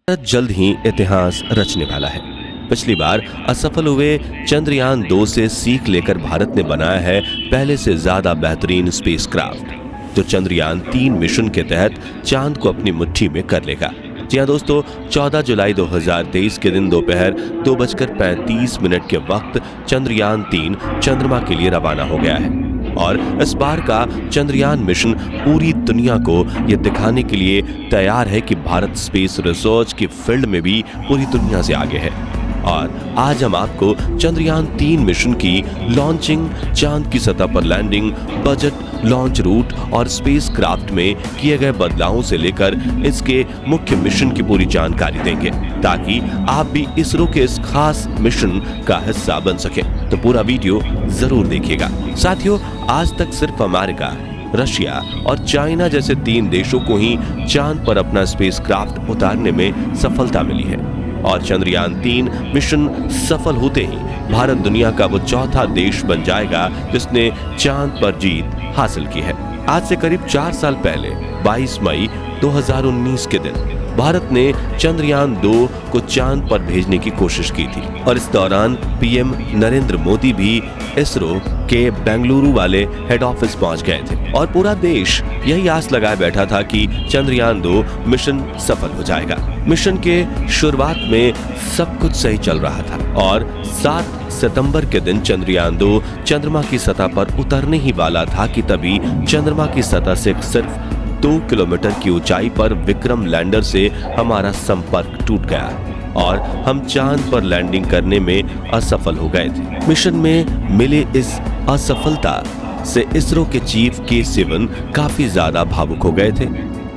भारत जल्द ही इतिहास रचने वाला है। पिछली बार असफल हुए चंद्रयान 2 से सीख लेकर भारत ने बनाया है पहले से ज्यादा बेहतरीन स्पेसक्राफ्ट, जो चंद्रयान 3 मिशन के तहत चांद को अपनी मुट्ठी में कर लेगा। जी हाँ दोस्तों, 14 जुलाई 2023 के दिन दोपहर 2:35 के वक्त चंद्रयान 3 चंद्रमा के लिए रवाना हो गया है और इस बार का चंद्रयान मिशन पूरी दुनिया को यह दिखाने के लिए तैयार है कि भारत स्पेस रिसर्च की फील्ड में भी पूरी दुनिया से आगे है। और आज हम आपको चंद्रयान 3 मिशन की लॉन्चिंग, चांद की सतह पर लैंडिंग, बजट, लॉन्च रूट और स्पेसक्राफ्ट में किए गए बदलावों से लेकर इसके मुख्य मिशन की पूरी जानकारी देंगे, ताकि आप भी इसरो के इस खास मिशन का हिस्सा बन सके। तो पूरा वीडियो जरूर देखिएगा। साथियों, आज तक सिर्फ अमेरिका, रशिया और चाइना जैसे 3 देशों को ही चांद पर अपना स्पेसक्राफ्ट उतारने में सफलता मिली है और चंद्रयान 3 मिशन सफल होते ही भारत दुनिया का वो चौथा देश बन जाएगा जिसने चांद पर जीत हासिल की है। आज से करीब 4 साल पहले 22 मई 2019 के दिन भारत ने चंद्रयान 2 को चांद पर भेजने की कोशिश की थी और इस दौरान पीएम नरेंद्र मोदी भी इसरो के बेंगलुरु वाले हेड ऑफिस पहुंच गए थे और पूरा देश यही आस लगाए बैठा था कि चंद्रयान 2 मिशन सफल हो जाएगा। मिशन के शुरुआत में सब कुछ सही चल रहा था और 7 सितंबर के दिन चंद्रयान 2 चंद्रमा की सतह पर उतरने ही वाला था कि तभी चंद्रमा की सतह से सिर्फ 2 किलोमीटर की ऊंचाई पर विक्रम लैंडर से हमारा संपर्क टूट गया और हम चांद पर लैंडिंग करने में असफल हो गए थे। मिशन में मिले इस असफलता से इसरो के चीफ के सिवन काफी ज्यादा भावुक हो गए थे।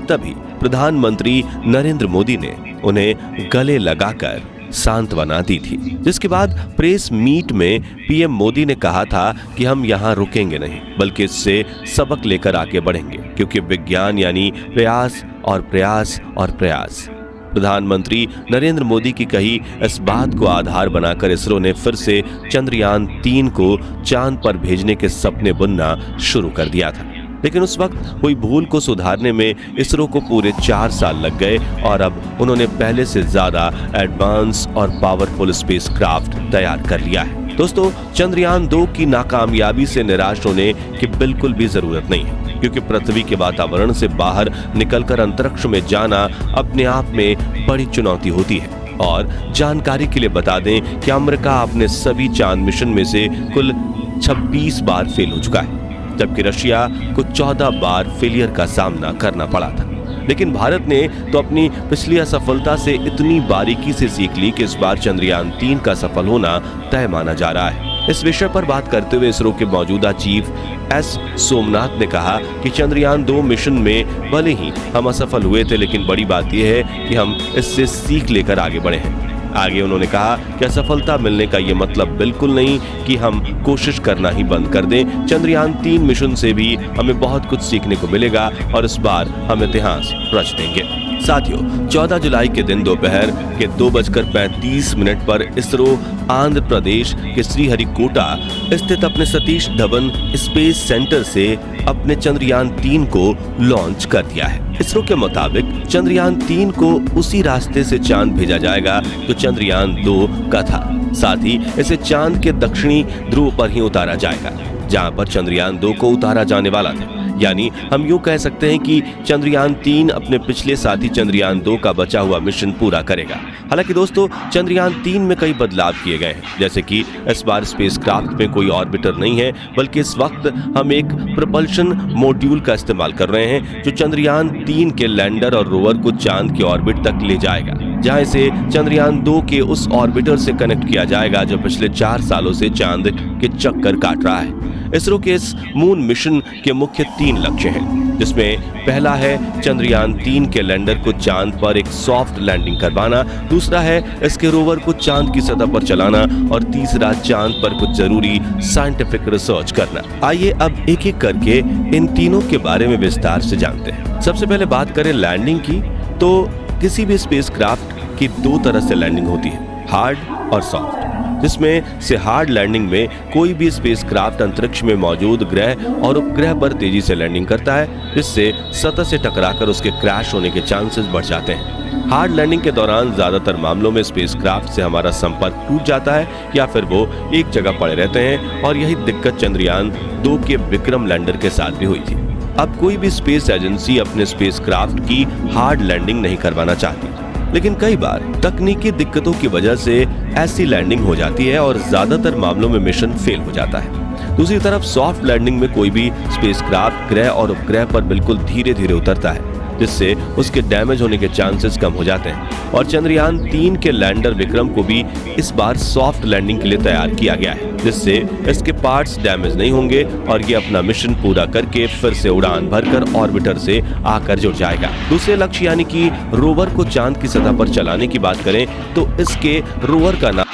तभी प्रधानमंत्री नरेंद्र मोदी ने उन्हें गले लगाकर सांत्वना दी थी, जिसके बाद प्रेस मीट में पीएम मोदी ने कहा था कि हम यहाँ रुकेंगे नहीं, बल्कि इससे सबक लेकर आगे बढ़ेंगे, क्योंकि विज्ञान यानी प्रयास और प्रयास और प्रयास। प्रधानमंत्री नरेंद्र मोदी की कही इस बात को आधार बनाकर इसरो ने फिर से चंद्रयान 3 को चांद पर भेजने के सपने बुनना शुरू कर दिया था। लेकिन उस वक्त हुई भूल को सुधारने में इसरो को पूरे 4 साल लग गए और अब उन्होंने पहले से ज्यादा एडवांस और पावरफुल स्पेसक्राफ्ट तैयार कर लिया है। दोस्तों, चंद्रयान 2 की नाकामयाबी से निराश होने की बिल्कुल भी जरूरत नहीं है, क्योंकि पृथ्वी के वातावरण से बाहर निकलकर अंतरिक्ष में जाना अपने आप में बड़ी चुनौती होती है। और जानकारी के लिए बता दें कि अमेरिका अपने सभी चांद मिशन में से कुल 26 बार फेल हो चुका है, जबकि रशिया को 14 बार फेलियर का सामना करना पड़ा था। लेकिन भारत ने तो अपनी पिछली असफलता से इतनी बारीकी से सीख ली कि इस बार चंद्रयान 3 का सफल होना तय माना जा रहा है। इस विषय पर बात करते हुए इसरो के मौजूदा चीफ एस सोमनाथ ने कहा कि चंद्रयान 2 मिशन में भले ही हम असफल हुए थे, लेकिन बड़ी बात यह है कि हम इससे सीख लेकर आगे बढ़े हैं। आगे उन्होंने कहा कि असफलता मिलने का ये मतलब बिल्कुल नहीं कि हम कोशिश करना ही बंद कर दें। चंद्रयान 3 मिशन से भी हमें बहुत कुछ सीखने को मिलेगा और इस बार हम इतिहास रच देंगे। साथियों, 14 जुलाई के दिन दोपहर के 2:35 पर इसरो आंध्र प्रदेश के श्रीहरिकोटा स्थित अपने सतीश धवन स्पेस सेंटर से अपने चंद्रयान 3 को लॉन्च कर दिया है। इसरो के मुताबिक चंद्रयान 3 को उसी रास्ते से चांद भेजा जाएगा जो चंद्रयान 2 का था। साथ ही इसे चांद के दक्षिणी ध्रुव पर ही उतारा जाएगा, जहां पर चंद्रयान 2 को उतारा जाने वाला था। यानी हम यूं कह सकते हैं कि चंद्रयान 3 अपने पिछले साथी चंद्रयान 2 का बचा हुआ मिशन पूरा करेगा। हालांकि दोस्तों, चंद्रयान 3 में कई बदलाव किए गए हैं, जैसे कि इस बार स्पेसक्राफ्ट में कोई ऑर्बिटर नहीं है, बल्कि इस वक्त हम एक प्रोपल्शन मॉड्यूल का इस्तेमाल कर रहे हैं जो चंद्रयान 3 के लैंडर और रोवर को चांद की ऑर्बिट तक ले जाएगा, जहां इसे चंद्रयान 2 के उस ऑर्बिटर से कनेक्ट किया जाएगा जो पिछले 4 सालों से चांद के चक्कर काट रहा है। इसरो के इस मून मिशन के मुख्य 3 लक्ष्य हैं, जिसमें पहला है चंद्रयान 3 के लैंडर को चांद पर एक सॉफ्ट लैंडिंग करवाना, दूसरा है इसके रोवर को चांद की सतह पर चलाना और तीसरा चांद पर कुछ जरूरी साइंटिफिक रिसर्च करना। आइए अब एक एक करके इन तीनों के बारे में विस्तार से जानते हैं। सबसे पहले बात करें लैंडिंग की, तो किसी भी स्पेसक्राफ्ट की 2 तरह से लैंडिंग होती है, हार्ड और सॉफ्ट। जिसमें से हार्ड लैंडिंग में कोई भी स्पेसक्राफ्ट अंतरिक्ष में मौजूद ग्रह और उपग्रह पर तेजी से लैंडिंग करता है, जिससे सतह से टकराकर उसके क्रैश होने के चांसेस बढ़ जाते हैं। हार्ड लैंडिंग के दौरान ज्यादातर मामलों में स्पेसक्राफ्ट से हमारा संपर्क टूट जाता है या फिर वो एक जगह पड़े रहते हैं, और यही दिक्कत चंद्रयान 2 के विक्रम लैंडर के साथ भी हुई थी। अब कोई भी स्पेस एजेंसी अपने स्पेसक्राफ्ट की हार्ड लैंडिंग नहीं करवाना चाहती, लेकिन कई बार तकनीकी दिक्कतों की वजह से ऐसी लैंडिंग हो जाती है और ज्यादातर मामलों में मिशन फेल हो जाता है। दूसरी तरफ सॉफ्ट लैंडिंग में कोई भी स्पेसक्राफ्ट ग्रह और उपग्रह पर बिल्कुल धीरे धीरे उतरता है, जिससे उसके डैमेज होने के चांसेस कम हो जाते हैं। और चंद्रयान 3 के लैंडर विक्रम को भी इस बार सॉफ्ट लैंडिंग के लिए तैयार किया गया है, जिससे इसके पार्ट्स डैमेज नहीं होंगे और ये अपना मिशन पूरा करके फिर से उड़ान भरकर ऑर्बिटर से आकर जुड़ जाएगा। दूसरे लक्ष्य यानी कि रोवर को चांद की सतह पर चलाने की बात करें तो इसके रोवर का नाम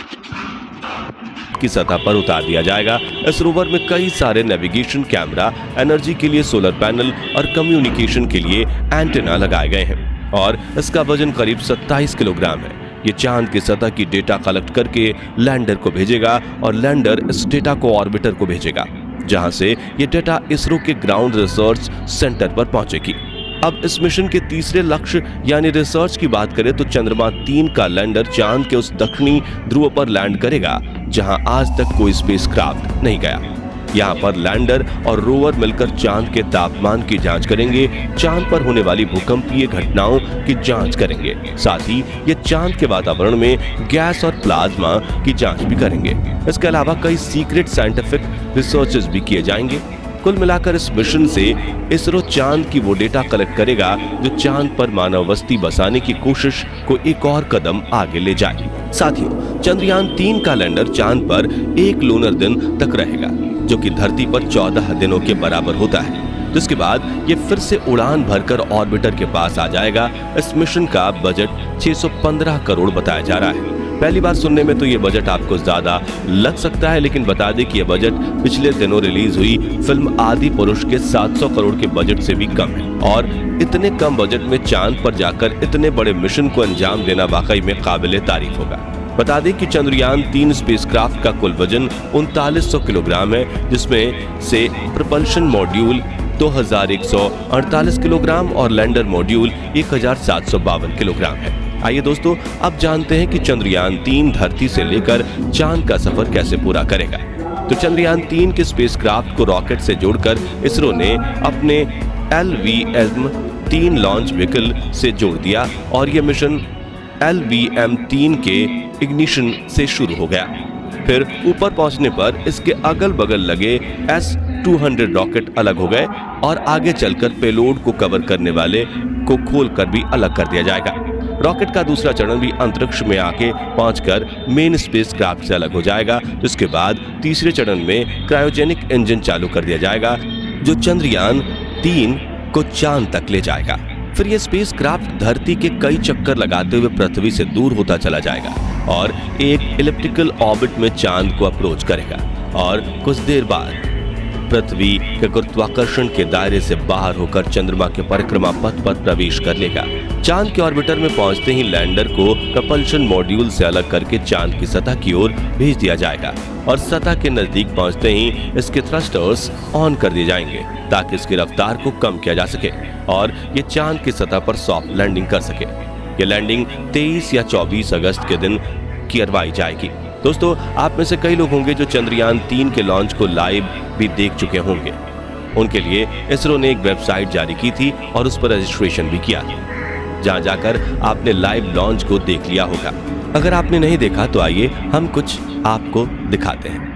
की सतह पर उतार दिया जाएगा। इस रोवर में कई सारे नेविगेशन कैमरा, एनर्जी के लिए सोलर पैनल और कम्युनिकेशन के लिए एंटेना लगाए गए हैं और इसका वजन करीब 27 किलोग्राम है। ये चांद की सतह की डेटा कलेक्ट करके लैंडर को भेजेगा और लैंडर इस डेटा को ऑर्बिटर को भेजेगा, जहां से ये डेटा इसरो के ग्राउंड रिसर्च सेंटर पर पहुंचेगी। अब इस मिशन के तीसरे लक्ष्य यानी रिसर्च की बात करें तो चंद्रमा 3 का लैंडर चांद के उस दक्षिणी ध्रुव पर लैंड करेगा जहां आज तक कोई स्पेसक्राफ्ट नहीं गया। यहाँ पर लैंडर और रोवर मिलकर चांद के तापमान की जांच करेंगे, चांद पर होने वाली भूकंपीय घटनाओं की जांच करेंगे, साथ ही ये चांद के वातावरण में गैस और प्लाज्मा की जांच भी करेंगे। इसके अलावा कई सीक्रेट साइंटिफिक रिसर्चेस भी किए जाएंगे। कुल मिलाकर इस मिशन से इसरो चांद की वो डेटा कलेक्ट करेगा जो चांद पर मानव बस्ती बसाने की कोशिश को एक और कदम आगे ले जाए। साथियों, चंद्रयान 3 का लैंडर चांद पर 1 लूनर दिन तक रहेगा, जो कि धरती पर 14 दिनों के बराबर होता है, जिसके बाद ये फिर से उड़ान भरकर ऑर्बिटर के पास आ जाएगा। इस मिशन का बजट 615 करोड़ बताया जा रहा है। पहली बार सुनने में तो ये बजट आपको ज्यादा लग सकता है, लेकिन बता दें कि ये बजट पिछले दिनों रिलीज हुई फिल्म आदि पुरुष के 700 करोड़ के बजट से भी कम है। और इतने कम बजट में चांद पर जाकर इतने बड़े मिशन को अंजाम देना वाकई में काबिले तारीफ होगा। बता दें कि चंद्रयान 3 स्पेसक्राफ्ट का कुल वजन 3900 किलोग्राम है, जिसमें से प्रपल्शन मॉड्यूल 2148 किलोग्राम और लैंडर मॉड्यूल 1752 किलोग्राम है। आइए दोस्तों, अब जानते हैं कि चंद्रयान 3 धरती से लेकर चांद का सफर कैसे पूरा करेगा। तो चंद्रयान 3 के स्पेसक्राफ्ट को रॉकेट से जोड़कर इसरो ने अपने LVM-3 लॉन्च व्हीकल से जोड़ दिया और यह मिशन LVM-3 के इग्निशन से शुरू हो गया। फिर ऊपर पहुंचने पर इसके अगल बगल लगे S-200 रॉकेट अलग हो गए और आगे चलकर पेलोड को कवर करने वाले को खोलकर भी अलग कर दिया जाएगा। रॉकेट का दूसरा चरण भी अंतरिक्ष में आके पहुंचकर मेन स्पेसक्राफ्ट से अलग हो जाएगा, जिसके बाद तीसरे चरण में क्रायोजेनिक इंजन चालू कर दिया जाएगा जो चंद्रयान 3 को चांद तक ले जाएगा। फिर यह स्पेसक्राफ्ट धरती के कई चक्कर लगाते हुए पृथ्वी से दूर होता चला जाएगा और एक इलिप्टिकल ऑर्बिट में चांद को अप्रोच करेगा और कुछ देर बाद पृथ्वी के गुरुत्वाकर्षण के दायरे से बाहर होकर चंद्रमा के परिक्रमा पथ पर प्रवेश कर लेगा। चांद के ऑर्बिटर में पहुंचते ही लैंडर को प्रपल्शन मॉड्यूल से अलग करके चांद की सतह की ओर भेज दिया जाएगा और सतह के नजदीक पहुंचते ही इसके थ्रस्टर्स ऑन कर दिए जाएंगे ताकि इसकी रफ्तार को कम किया जा सके और ये चांद की सतह पर सॉफ्ट लैंडिंग कर सके। ये लैंडिंग 23 या 24 अगस्त के दिन करवाई जाएगी। दोस्तों, आप में से कई लोग होंगे जो चंद्रयान 3 के लॉन्च को लाइव भी देख चुके होंगे। उनके लिए इसरो ने एक वेबसाइट जारी की थी और उस पर रजिस्ट्रेशन भी किया, जहां जाकर आपने लाइव लॉन्च को देख लिया होगा। अगर आपने नहीं देखा तो आइए हम कुछ आपको दिखाते हैं।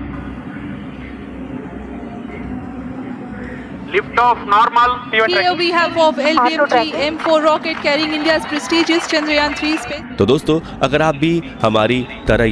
Lift off normal. Here we have of LVM-3 M4 rocket carrying India's prestigious Chandrayaan 3 space. तो दोस्तों, अगर आप भी हमारी तरह